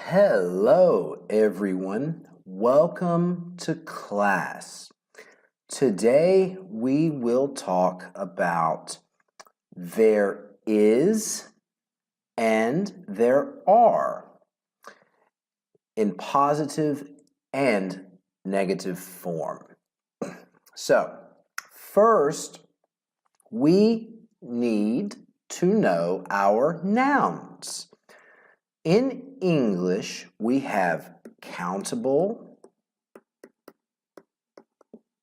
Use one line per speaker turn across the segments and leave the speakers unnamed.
Hello, everyone. Welcome to class. Today we will talk about there is and there are in positive and negative form. So, first, we need to know our nouns. In English, we have countable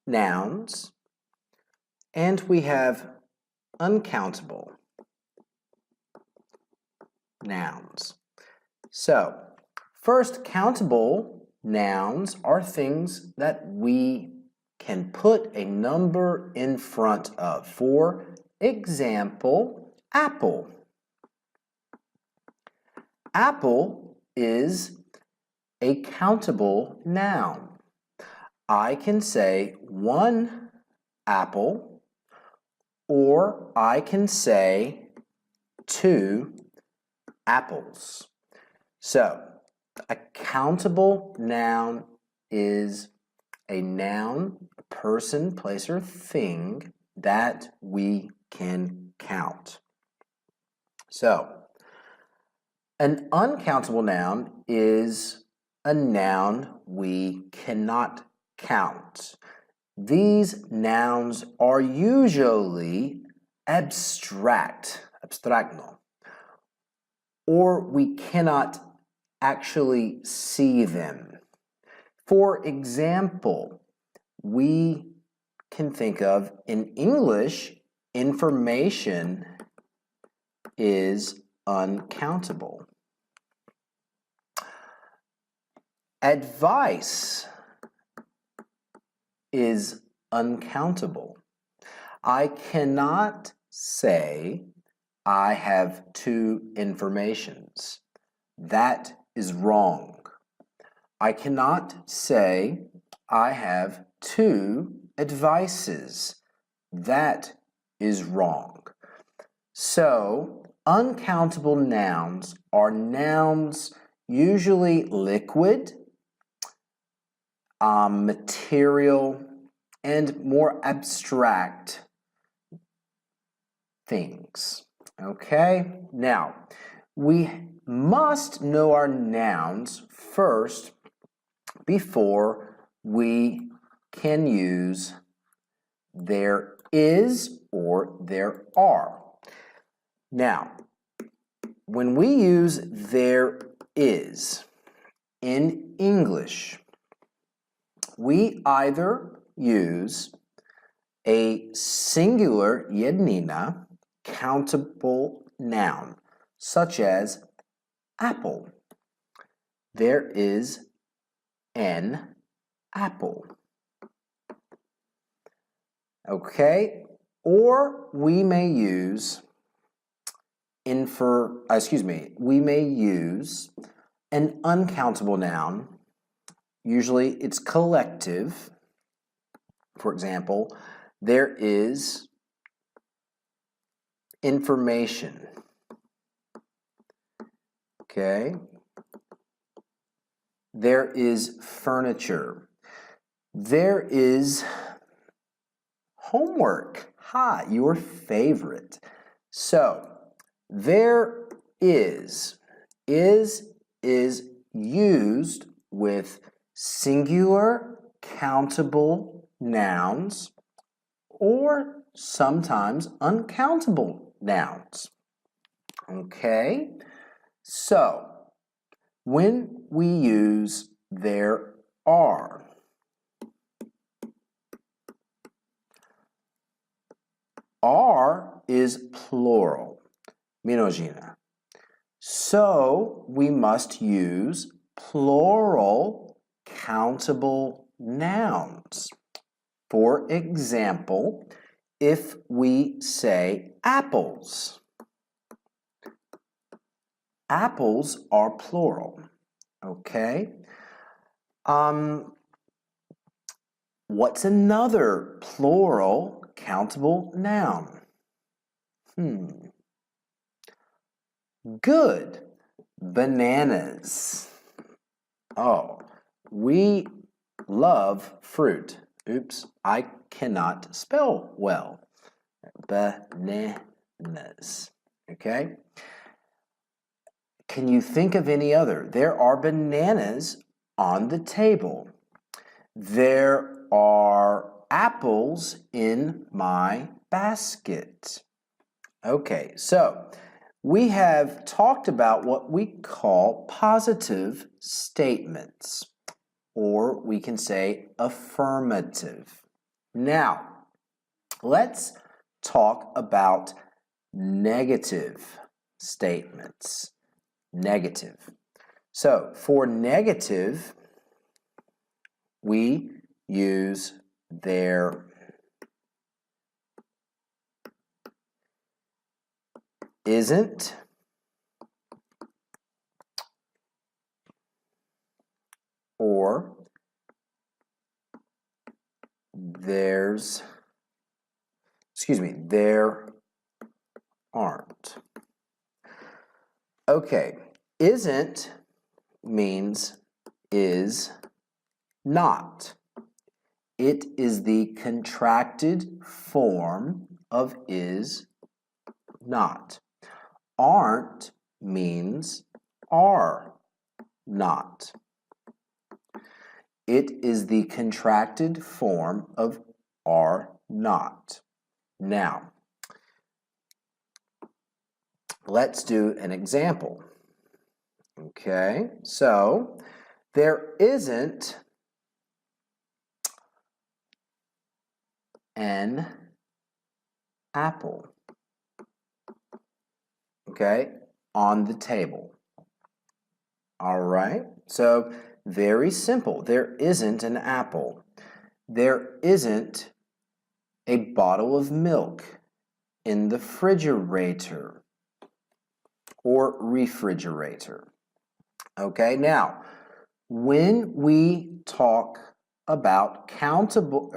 nouns and we have uncountable nouns. So, first, countable nouns are things that we can put a number in front of. For example, apple. Apple is a countable noun. I can say one apple, or I can say two apples. So, a countable noun is a noun, a person, place, or thing that we can count. So, an uncountable noun is a noun we cannot count. These nouns are usually abstracno, or we cannot actually see them. For example, we can think of, in English, information is uncountable. Advice is uncountable. I cannot say I have two informations. That is wrong. I cannot say I have two advices. That is wrong. So, uncountable nouns are nouns usually liquid, material, and more abstract things. Okay? Now, we must know our nouns first before we can use there is or there are. Now, when we use there is in English, we either use a singular jednina countable noun, such as apple. There is an apple. Okay? Or we may use we may use an uncountable noun. Usually it's collective. For example, there is information. Okay? There is furniture. There is homework. Your favorite. So, there is used with singular countable nouns or sometimes uncountable nouns. Okay? So, when we use there are, are is plural, množina. So, we must use plural countable nouns. For example, if we say apples, apples are plural. Okay? What's another plural countable noun? Good. Bananas. Oh, we love fruit. Oops, I cannot spell well. Bananas. Okay? Can you think of any other? There are bananas on the table. There are apples in my basket. Okay, so we have talked about what we call positive statements, or we can say affirmative. Now, let's talk about negative statements. Negative. So, for negative, we use there isn't, or there aren't. Okay, isn't means is not. It is the contracted form of is not. Aren't means are not. It is the contracted form of are not. Now, let's do an example. Okay, so there isn't an apple, okay, on the table. All right, so very simple. There isn't an apple. There isn't a bottle of milk in the refrigerator or refrigerator. Okay, now, when we talk about countable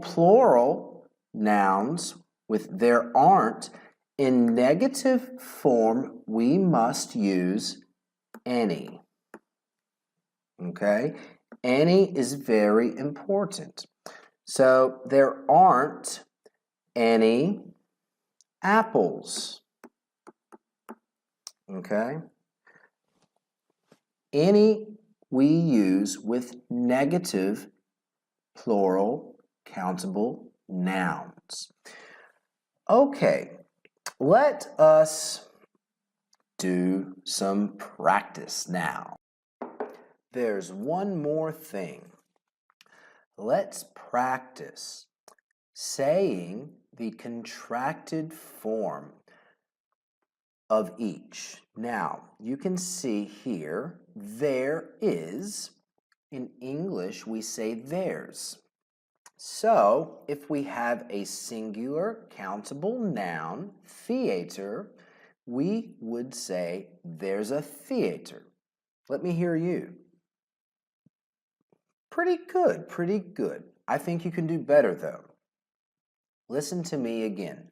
plural nouns with there aren't, in negative form, we must use any. Okay, any is very important. So there aren't any apples. Okay, any we use with negative plural countable nouns. Okay, let us do some practice now. There's one more thing. Let's practice saying the contracted form of each. Now, you can see here, there is. In English, we say theirs. So, if we have a singular countable noun, theater, we would say there's a theater. Let me hear you. Pretty good, pretty good. I think you can do better though. Listen to me again.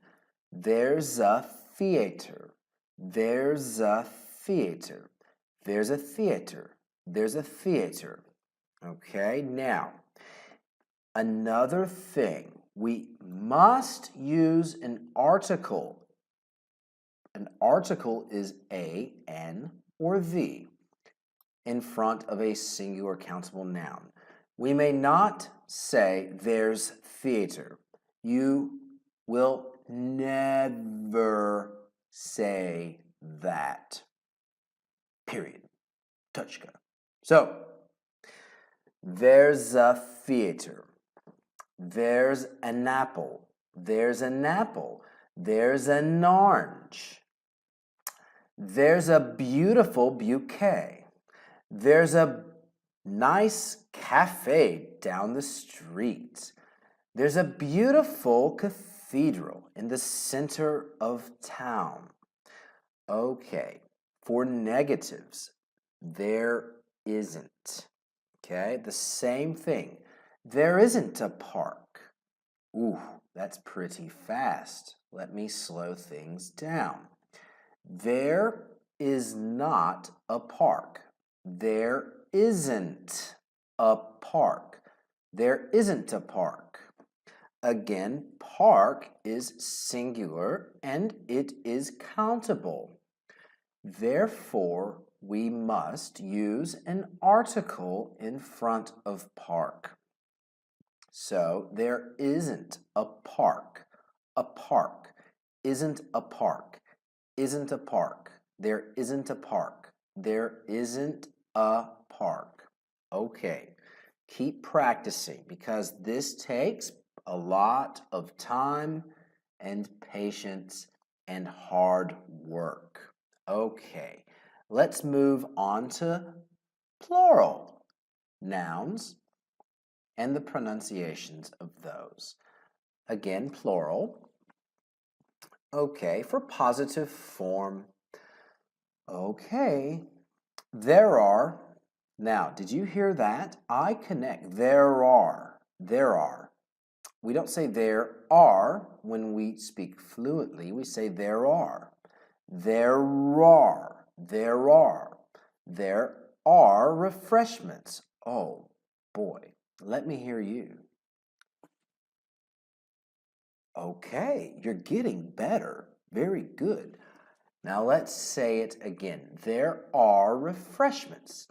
There's a theater. There's a theater. There's a theater. There's a theater. Okay, now, another thing. We must use an article. An article is a, an, or the in front of a singular countable noun. We may not say there's theater. You will never say that. Period. Точка. So, there's a theater. There's an apple. There's an apple. There's an orange. There's a beautiful bouquet. There's a nice cafe down the street. There's a beautiful cathedral in the center of town. Okay, for negatives, there isn't. Okay, the same thing. There isn't a park. Ooh, that's pretty fast. Let me slow things down. There is not a park. There isn't a park. There isn't a park. Again, park is singular and it is countable. Therefore, we must use an article in front of park. So, there isn't a park. A park. Isn't a park. Isn't a park. There isn't a park. There isn't a park. Okay, keep practicing because this takes a lot of time and patience and hard work. Okay, let's move on to plural nouns and the pronunciations of those. Again, plural. Okay, for positive form. Okay, there are. Now, did you hear that? I connect. There are. There are. We don't say there are when we speak fluently. We say there are. There are. There are. There are refreshments. Oh, boy. Let me hear you. Okay, you're getting better. Very good. Now let's say it again. There are refreshments.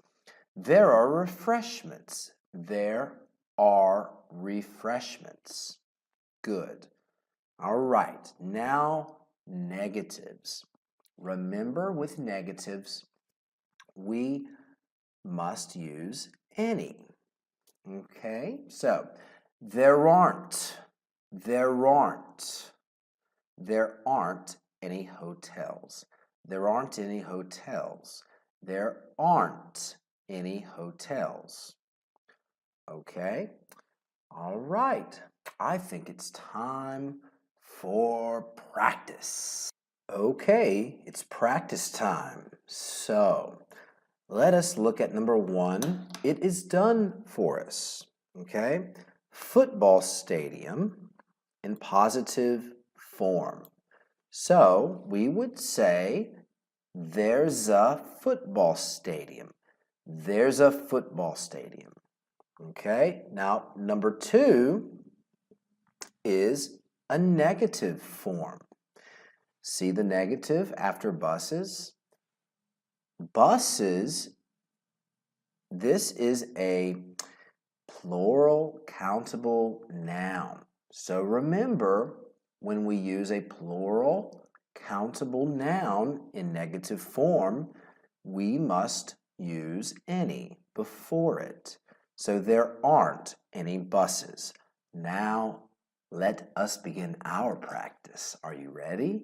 There are refreshments. There are refreshments. Good. All right, now negatives. Remember, with negatives, we must use any. Okay, so there aren't. There aren't. There aren't any hotels. There aren't any hotels. There aren't any hotels. Okay? All right. I think it's time for practice. Okay, it's practice time. So, let us look at number 1. It is done for us. Okay? Football stadium in positive form. So, we would say, there's a football stadium. There's a football stadium. Okay, now number 2 is a negative form. See the negative after buses? Buses, this is a plural countable noun. So remember, when we use a plural countable noun in negative form, we must use any before it. So there aren't any buses. Now, let us begin our practice. Are you ready?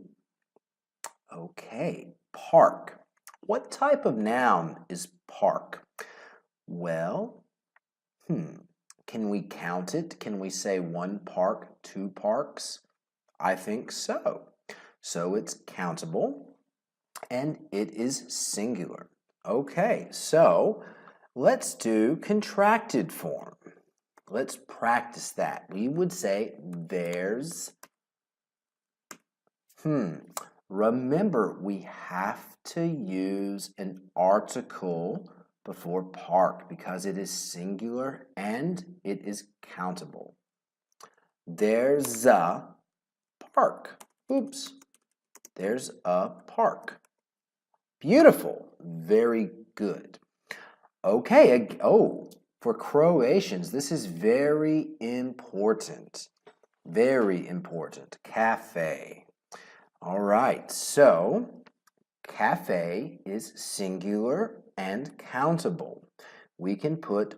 Okay, park. What type of noun is park? Well, can we count it? Can we say 1 park, 2 parks? I think so. So it's countable and it is singular. Okay, so let's do contracted form. Let's practice that. We would say there's. Remember, we have to use an article before park because it is singular and it is countable. There's a park. Oops. There's a park. Beautiful. Very good. Okay. Oh, for Croatians, this is very important. Very important. Cafe. All right. So, cafe is singular and countable. We can put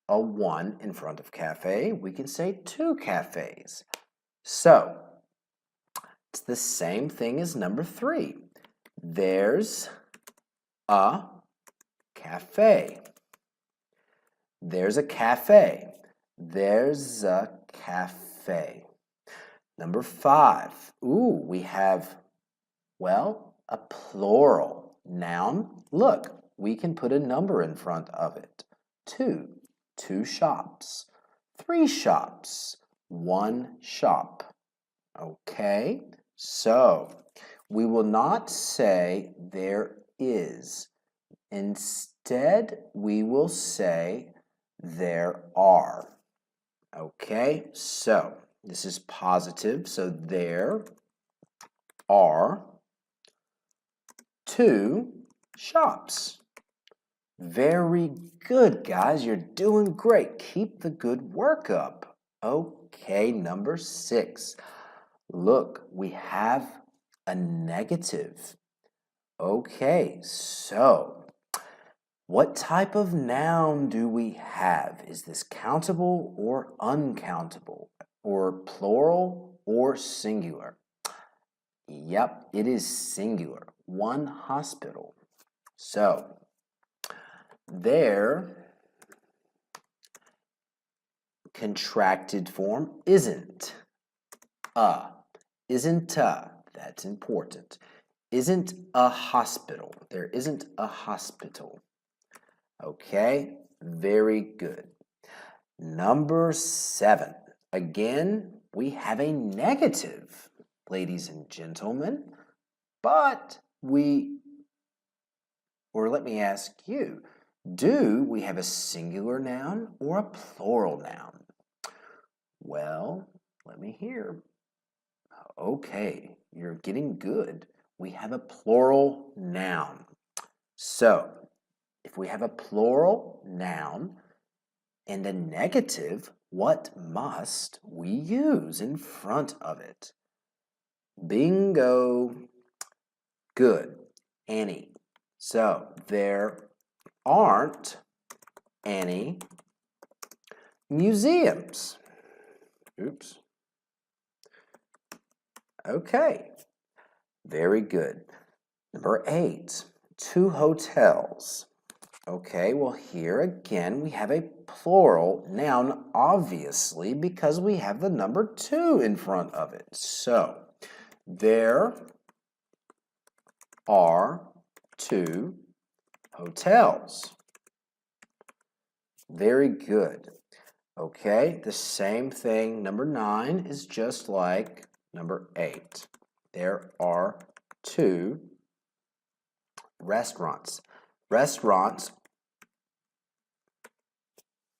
a 1 in front of cafe. We can say 2 cafes. So, it's the same thing as number 3. There's a cafe. There's a cafe. There's a cafe. Number 5. Ooh, we have, well, a plural noun. Look, we can put a number in front of it. 2. 2 shops. 3 shops. 1 shop. Okay, so we will not say there is. Instead, we will say there are. Okay, so this is positive, so there are 2 shops. Very good, guys. You're doing great. Keep the good work up. Okay, number 6. Look, we have a negative. Okay, so what type of noun do we have? Is this countable or uncountable? Or plural or singular? Yep, it is singular. One hospital. So, their contracted form isn't isn't a. That's important. Isn't a hospital. There isn't a hospital. Okay, very good. Number 7. Again, we have a negative, ladies and gentlemen, but let me ask you, do we have a singular noun or a plural noun? Well, let me hear. Okay, you're getting good. We have a plural noun. So, if we have a plural noun and a negative, what must we use in front of it? Bingo. Good. Any. So, there aren't any museums. Oops. Okay. Very good. Number 8, 2 hotels. Okay, well here again we have a plural noun, obviously, because we have the number 2 in front of it. So, there are 2 hotels. Very good. Okay, the same thing, number 9 is just like number 8. There are 2 restaurants. Restaurants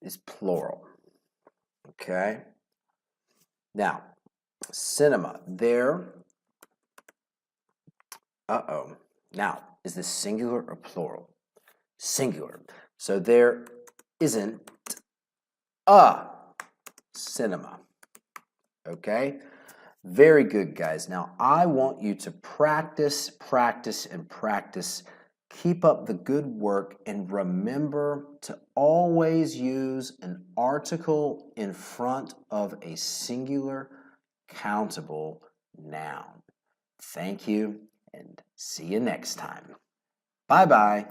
is plural. Okay? Now, cinema. There. Now, is this singular or plural? Singular. So there isn't a cinema. Okay? Very good, guys. Now, I want you to practice, practice, and practice. Keep up the good work and remember to always use an article in front of a singular countable noun. Thank you and see you next time. Bye-bye.